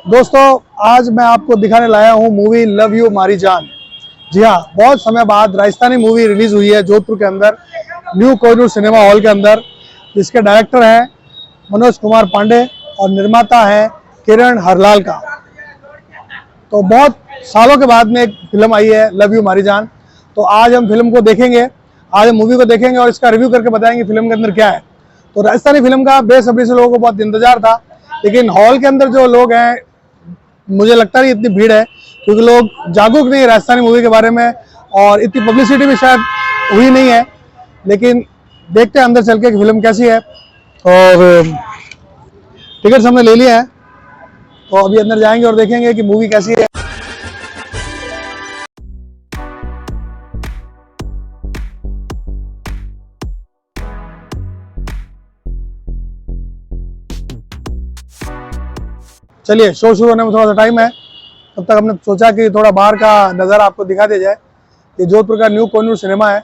दोस्तों, आज मैं आपको दिखाने लाया हूँ मूवी लव यू मारी जान। जी हाँ, बहुत समय बाद राजस्थानी मूवी रिलीज हुई है जोधपुर के अंदर, न्यू कोहिनूर सिनेमा हॉल के अंदर। जिसके डायरेक्टर हैं मनोज कुमार पांडे और निर्माता है किरण हरलाल का। तो बहुत सालों के बाद में एक फिल्म आई है लव यू मारी जान। तो आज हम फिल्म को देखेंगे, आज हम मूवी को देखेंगे और इसका रिव्यू करके बताएंगे फिल्म के अंदर क्या है। तो राजस्थानी फिल्म का बेसब्री से लोगों को बहुत इंतजार था, लेकिन हॉल के अंदर जो लोग हैं, मुझे लगता नहीं इतनी भीड़ है, क्योंकि लोग जागरूक नहीं है राजस्थानी मूवी के बारे में और इतनी पब्लिसिटी भी शायद हुई नहीं है। लेकिन देखते हैं अंदर चल के कि फिल्म कैसी है। और टिकट्स हमने ले लिए हैं, तो अभी अंदर जाएंगे और देखेंगे कि मूवी कैसी है। चलिए, शो शुरू होने में थोड़ा सा टाइम है, तब तक हमने सोचा कि थोड़ा बाहर का नज़ारा आपको दिखा दिया जाए। ये जोधपुर का न्यू कोहिनूर सिनेमा है।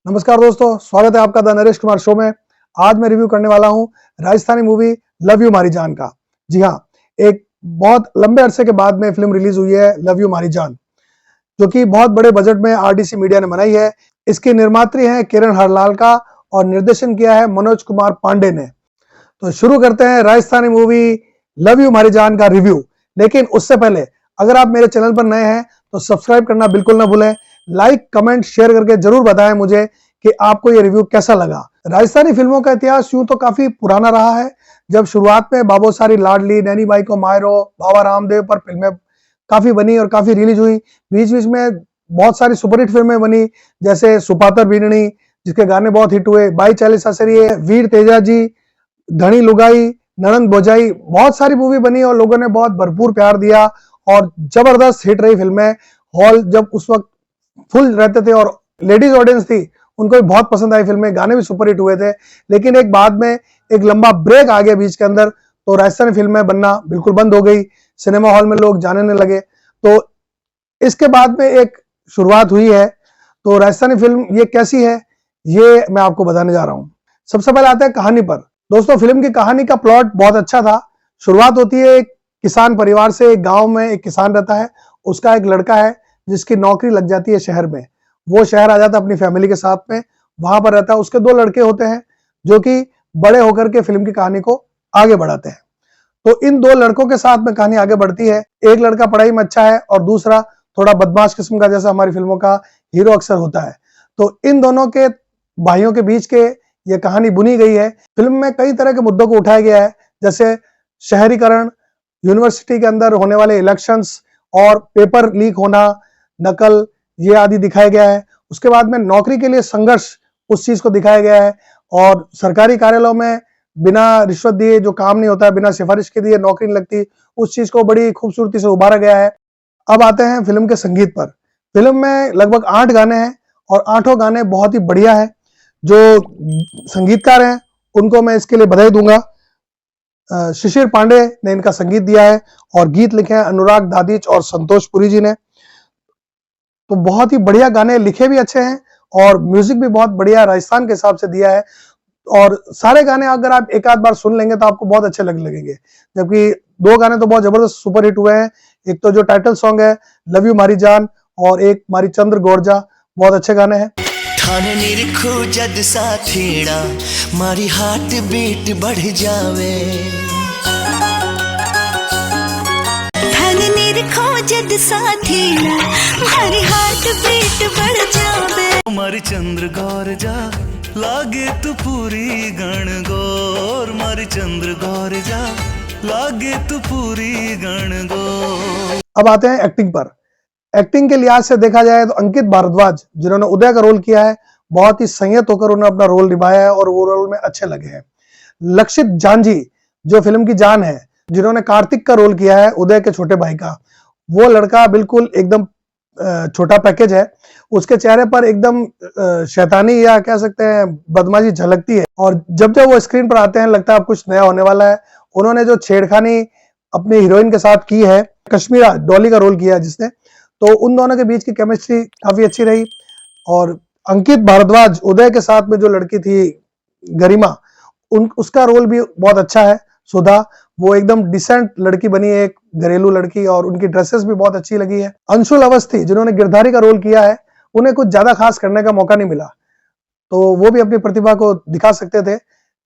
नमस्कार दोस्तों, स्वागत है आपका द नरेश कुमार शो में। आज मैं रिव्यू करने वाला हूं राजस्थानी मूवी लव यू मारी जान का। जी हाँ, एक बहुत लंबे अरसे के बाद में फिल्म रिलीज हुई है लव यू मारी जान, जो कि बहुत बड़े बजट में आरडीसी मीडिया ने बनाई है। इसकी निर्मात्री हैं किरण हरलाल का और निर्देशन किया है मनोज कुमार पांडे ने। तो शुरू करते हैं राजस्थानी मूवी लव यू मारी जान का रिव्यू। लेकिन उससे पहले अगर आप मेरे चैनल पर नए हैं तो सब्सक्राइब करना बिल्कुल ना भूलें। लाइक कमेंट शेयर करके जरूर बताएं मुझे कि आपको ये रिव्यू कैसा लगा। राजस्थानी फिल्मों का इतिहास यूं तो काफी पुराना रहा है। जब शुरुआत में बाबोसारी लाडली, नैनी बाई को मायरो, बाबा रामदेव पर फिल्में काफी बनी और काफी रिलीज हुई। बीच बीच में बहुत सारी सुपरहिट फिल्में बनी, जैसे सुपातर बीननी जिसके गाने बहुत हिट हुए, बाई चालीस आसरिये, वीर तेजा जी, धनी लुगाई, ननंद बोजाई, बहुत सारी मूवी बनी और लोगों ने बहुत भरपूर प्यार दिया और जबरदस्त हिट रही फिल्में। हॉल जब उस वक्त फुल रहते थे और लेडीज ऑडियंस थी, उनको भी बहुत पसंद आई फिल्में, गाने भी सुपर हिट हुए थे। लेकिन एक बाद में एक लंबा ब्रेक आ गया बीच के अंदर, तो राजस्थानी फिल्में बनना बिल्कुल बंद हो गई, सिनेमा हॉल में लोग जाने नहीं लगे। तो इसके बाद में एक शुरुआत हुई है। तो राजस्थानी फिल्म ये कैसी है, ये मैं आपको बताने जा रहा हूं। सबसे पहले आते हैं कहानी पर। दोस्तों, फिल्म की कहानी का प्लॉट बहुत अच्छा था। शुरुआत होती है एक किसान परिवार से। एक गांव में एक किसान रहता है, उसका एक लड़का है जिसकी नौकरी लग जाती है शहर में। वो शहर आ जाता है अपनी फैमिली के साथ में, वहां पर रहता है। उसके दो लड़के होते हैं जो कि बड़े होकर के फिल्म की कहानी को आगे बढ़ाते हैं। तो इन दो लड़कों के साथ में कहानी आगे बढ़ती है। एक लड़का पढ़ाई में अच्छा है और दूसरा थोड़ा बदमाश किस्म का, जैसा हमारी फिल्मों का हीरो अक्सर होता है। तो इन दोनों के भाइयों के बीच के ये कहानी बुनी गई है। फिल्म में कई तरह के मुद्दों को उठाया गया है, जैसे शहरीकरण, यूनिवर्सिटी के अंदर होने वाले इलेक्शंस और पेपर लीक होना, नकल, ये आदि दिखाया गया है। उसके बाद में नौकरी के लिए संघर्ष, उस चीज को दिखाया गया है। और सरकारी कार्यालयों में बिना रिश्वत दिए जो काम नहीं होता है, बिना सिफारिश के दिए नौकरी नहीं लगती, उस चीज को बड़ी खूबसूरती से उभारा गया है। अब आते हैं फिल्म के संगीत पर। फिल्म में लगभग 8 गाने हैं और 8 गाने बहुत ही बढ़िया है। जो संगीतकार हैं उनको मैं इसके लिए बधाई दूंगा। शिशिर पांडे ने इनका संगीत दिया है और गीत लिखे हैं अनुराग दादिच और संतोष पुरी जी ने। तो बहुत ही बढ़िया गाने, लिखे भी अच्छे हैं और म्यूजिक भी बहुत बढ़िया राजस्थान के हिसाब से दिया है। और सारे गाने अगर आप एक आध बार सुन लेंगे तो आपको बहुत अच्छे लगेंगे। जबकि 2 गाने तो बहुत जबरदस्त सुपर हिट हुए हैं। एक तो जो टाइटल सॉन्ग है लव यू मारी जान और एक मारी चंद्र गोरजा, बहुत अच्छे गाने हैं। थाने निरखो जद साथीड़ा मारी हार्ट बीट बढ़ जावे, थाने निरखो जद साथीड़ा मारी हार्ट बीट बढ़ जावे, मारी चंद्र गौर जा लागे तू पूरी गण गोर, मारी चंद्र गौर जा लागे तू पूरी गण गोर। अब आते हैं एक्टिंग पर। एक्टिंग के लिहाज से देखा जाए तो अंकित भारद्वाज, जिन्होंने उदय का रोल किया है, बहुत ही संयत होकर उन्होंने अपना रोल निभाया है और वो रोल में अच्छे लगे हैं। लक्षित जानजी, जो फिल्म की जान है, जिन्होंने कार्तिक का रोल किया है, उदय के छोटे भाई का, वो लड़का बिल्कुल एकदम छोटा पैकेज है। उसके चेहरे पर एकदम शैतानी या कह सकते हैं बदमाशी झलकती है और जब जब वो स्क्रीन पर आते हैं लगता है अब कुछ नया होने वाला है। उन्होंने जो छेड़खानी अपनी हीरोइन के साथ की है, कश्मीरा डॉली का रोल किया है जिसने, तो उन दोनों के बीच की केमिस्ट्री काफी अच्छी रही। और अंकित भारद्वाज उदय के साथ में जो लड़की थी गरिमा, उसका रोल भी बहुत अच्छा है। सुधा, वो एकदम डिसेंट लड़की बनी है, एक घरेलू लड़की, और उनकी ड्रेसेस भी बहुत अच्छी लगी है। अंशुल अवस्थी जिन्होंने गिरधारी का रोल किया है, उन्हें कुछ ज्यादा खास करने का मौका नहीं मिला, तो वो भी अपनी प्रतिभा को दिखा सकते थे,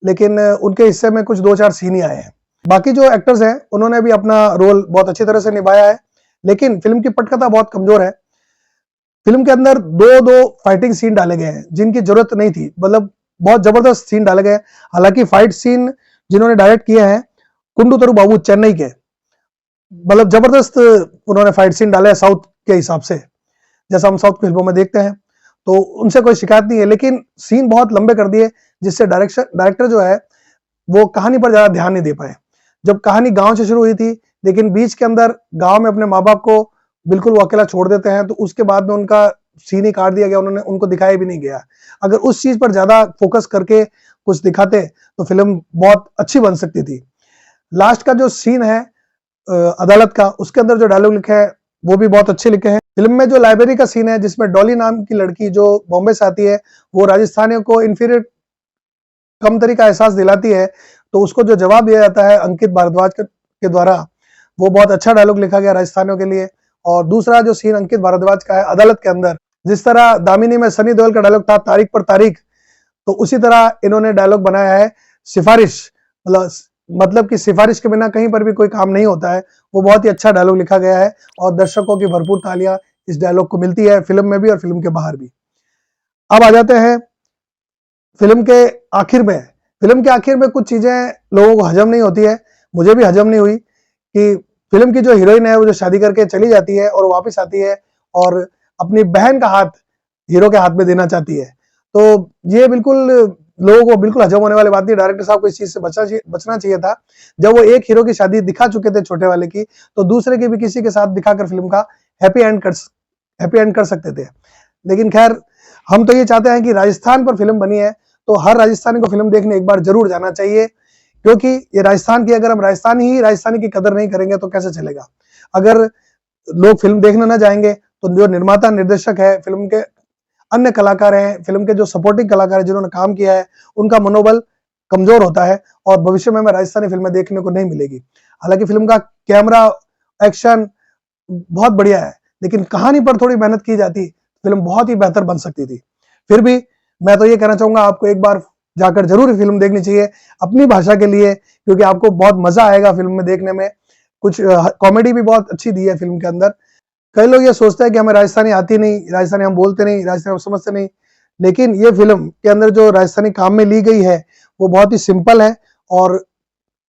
लेकिन उनके हिस्से में कुछ 2-4 सीन ही आए हैं। बाकी जो एक्टर्स हैं उन्होंने भी अपना रोल बहुत अच्छी तरह से निभाया है, लेकिन फिल्म की पटकथा बहुत कमजोर है। फिल्म के अंदर दो फाइटिंग सीन डाले गए हैं जिनकी जरूरत नहीं थी, मतलब बहुत जबरदस्त सीन डाले गए। हालांकि फाइट सीन जिन्होंने डायरेक्ट किए हैं कुंडू तरु बाबू चेन्नई के, मतलब जबरदस्त उन्होंने फाइट सीन डाले हैं साउथ के हिसाब से, जैसा हम साउथ फिल्मों में देखते हैं, तो उनसे कोई शिकायत नहीं है। लेकिन सीन बहुत लंबे कर दिए, जिससे डायरेक्टर जो है वो कहानी पर ज्यादा ध्यान नहीं दे पाए। जब कहानी गांव से शुरू हुई थी, लेकिन बीच के अंदर गांव में अपने माँ बाप को बिल्कुल वो अकेला छोड़ देते हैं, तो उसके बाद में उनका सीन ही काट दिया गया, उन्होंने उनको दिखाया भी नहीं गया। अगर उस चीज पर ज्यादा फोकस करके कुछ दिखाते तो फिल्म बहुत अच्छी बन सकती थी। लास्ट का जो सीन है अदालत का, उसके अंदर जो डायलॉग लिखे हैं वो भी बहुत अच्छे लिखे हैं। फिल्म में जो लाइब्रेरी का सीन है जिसमें डॉली नाम की लड़की जो बॉम्बे से आती है, वो राजस्थानियों को इंफीरियर कमतरी का एहसास दिलाती है, तो उसको जो जवाब दिया जाता है अंकित भारद्वाज के द्वारा, वो बहुत अच्छा डायलॉग लिखा गया राजस्थानियों के लिए। और दूसरा जो सीन अंकित भारद्वाज का है अदालत के अंदर, जिस तरह दामिनी में सनी देओल का डायलॉग था तारीख पर तारीख, तो उसी तरह इन्होंने डायलॉग बनाया है सिफारिश, मतलब कि सिफारिश के बिना कहीं पर भी कोई काम नहीं होता है। वो बहुत ही अच्छा डायलॉग लिखा गया है और दर्शकों की भरपूर तालियां इस डायलॉग को मिलती है, फिल्म में भी और फिल्म के बाहर भी। अब आ जाते हैं फिल्म के आखिर में। फिल्म के आखिर में कुछ चीजें लोगों को हजम नहीं होती है, मुझे भी हजम नहीं हुई, कि फिल्म की जो हीरोइन है वो जो शादी करके चली जाती है और वापस आती है और अपनी बहन का हाथ हीरो के हाथ में देना चाहती है, तो ये बिल्कुल लोगों को बिल्कुल हजम होने वाली बात नहीं। डायरेक्टर साहब को इस चीज से बचना चाहिए था। जब वो एक हीरो की शादी दिखा चुके थे छोटे वाले की, तो दूसरे की भी किसी के साथ दिखाकर फिल्म का हैप्पी एंड कर सकते थे। लेकिन खैर, हम तो ये चाहते हैं कि राजस्थान पर फिल्म बनी है तो हर राजस्थानी को फिल्म देखने एक बार जरूर जाना चाहिए, क्योंकि ये राजस्थान की, अगर हम राजस्थानी की कदर नहीं करेंगे तो कैसे चलेगा। अगर लोग फिल्म देखने ना जाएंगे तो जो निर्माता निर्देशक है, फिल्म के अन्य कलाकार हैं, फिल्म के जो सपोर्टिंग कलाकार हैं जिन्होंने काम किया है, उनका मनोबल कमजोर होता है और भविष्य में हमें राजस्थानी फिल्में देखने को नहीं मिलेगी। हालांकि फिल्म का कैमरा एक्शन बहुत बढ़िया है, लेकिन कहानी पर थोड़ी मेहनत की जाती, फिल्म बहुत ही बेहतर बन सकती थी। फिर भी मैं तो ये कहना चाहूंगा, आपको एक बार जाकर जरूर फिल्म देखनी चाहिए अपनी भाषा के लिए, क्योंकि आपको बहुत मजा आएगा फिल्म में देखने में। कुछ कॉमेडी भी बहुत अच्छी दी है फिल्म के अंदर। कई लोग ये सोचते हैं कि हमें राजस्थानी आती नहीं, राजस्थानी हम बोलते नहीं, राजस्थानी हम समझते नहीं, लेकिन ये फिल्म के अंदर जो राजस्थानी काम में ली गई है वो बहुत ही सिंपल है, और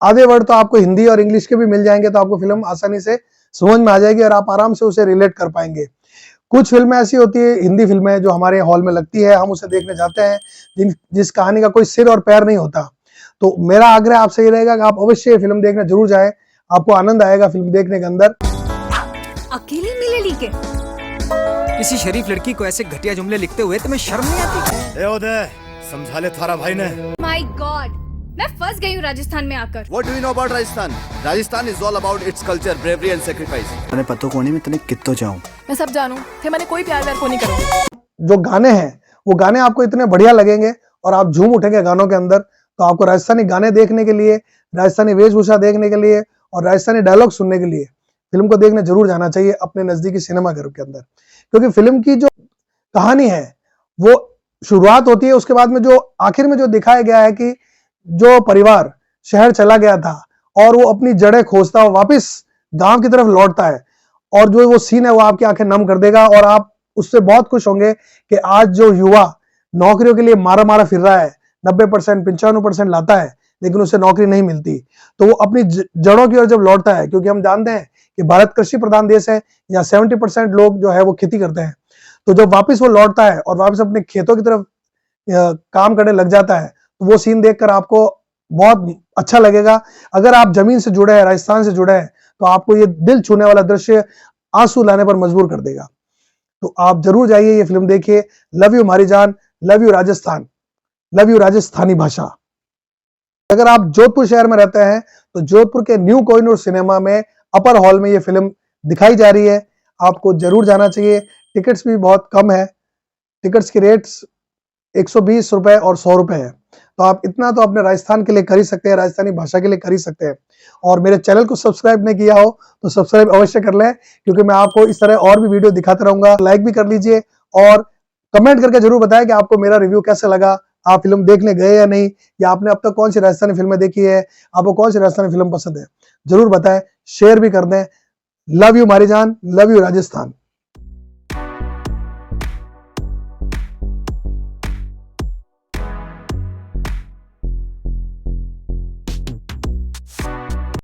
आधे वर्ड तो आपको हिंदी और इंग्लिश के भी मिल जाएंगे, तो आपको फिल्म आसानी से समझ में आ जाएगी और आप आराम से उसे रिलेट कर पाएंगे। कुछ फिल्में ऐसी होती है, हिंदी फिल्में जो हमारे हॉल में लगती है, हम उसे देखने जाते हैं, जिस कहानी का कोई सिर और पैर नहीं होता। तो मेरा आग्रह आपसे ये रहेगा कि आप अवश्य फिल्म देखने जरूर जाएं, आपको आनंद आएगा फिल्म देखने के अंदर। अकेले मिले लीके किसी शरीफ लड़की को ऐसे घटिया जुमले लिखते हुए तुम्हें शर्म नहीं आती? ए उदय, समझा ले थारा भाई ने। माय गॉड, मैं फंस गई हूँ राजस्थान में आकर। What do you know about Rajasthan? Rajasthan is all about its culture, bravery and sacrifice. मैंने पतो कोनी में तने कितो जाऊं। मैं सब जानू थे, मैंने कोई प्यार व्यार को नहीं करूँ। जो गाने हैं वो गाने आपको इतने बढ़िया लगेंगे और आप झूम उठेंगे गानों के अंदर। तो आपको राजस्थानी गाने देखने के लिए, राजस्थानी वेशभूषा देखने के लिए और राजस्थानी डायलॉग सुनने के लिए फिल्म को देखने जरूर जाना चाहिए अपने नजदीकी सिनेमाघर के अंदर, क्योंकि फिल्म की जो कहानी है वो शुरुआत होती है, उसके बाद में जो आखिर में जो दिखाया गया है कि जो परिवार शहर चला गया था और वो अपनी जड़ें खोजता हुआ वापस गांव की तरफ लौटता है, और जो वो सीन है वो आपकी आंखें नम कर देगा और आप उससे बहुत खुश होंगे कि आज जो युवा नौकरियों के लिए मारा मारा फिर रहा है, 90% 95% लाता है, लेकिन उसे नौकरी नहीं मिलती, तो वो अपनी जड़ों की ओर जब लौटता है, क्योंकि हम जानते हैं कि भारत कृषि प्रधान देश है, यहाँ 70% लोग जो है वो खेती करते हैं, तो जब वापस वो लौटता है और वापस अपने खेतों की तरफ काम करने लग जाता है, तो वो सीन देखकर आपको बहुत अच्छा लगेगा। अगर आप जमीन से जुड़े हैं, राजस्थान से जुड़े हैं, तो आपको ये दिल छूने वाला दृश्य आंसू लाने पर मजबूर कर देगा। तो आप जरूर जाइए, ये फिल्म देखिए। लव यू मारी जान, love you Rajasthan, love you Rajasthani भाषा। अगर आप जोधपुर शहर में रहते हैं तो जोधपुर के न्यू कोहिनूर सिनेमा में अपर हॉल में ये फिल्म दिखाई जा रही है, आपको जरूर जाना चाहिए। टिकट्स भी बहुत कम है, टिकट्स की रेट्स 120 रुपए और 100 रुपए है, तो आप इतना तो अपने राजस्थान के लिए कर ही सकते हैं, राजस्थानी भाषा के लिए कर ही सकते हैं। और मेरे चैनल को सब्सक्राइब नहीं किया हो तो सब्सक्राइब अवश्य कर लें, क्योंकि मैं आपको इस तरह और भी वीडियो दिखाता रहूंगा। लाइक भी कर लीजिए और कमेंट करके जरूर बताएं कि आपको मेरा रिव्यू कैसा लगा, आप फिल्म देखने गए या नहीं, या आपने अब तक कौन सी राजस्थानी फिल्में देखी है, आपको कौन सी राजस्थानी फिल्म पसंद है, जरूर बताएं, शेयर भी कर दें। लव यू मारी जान, लव यू राजस्थान।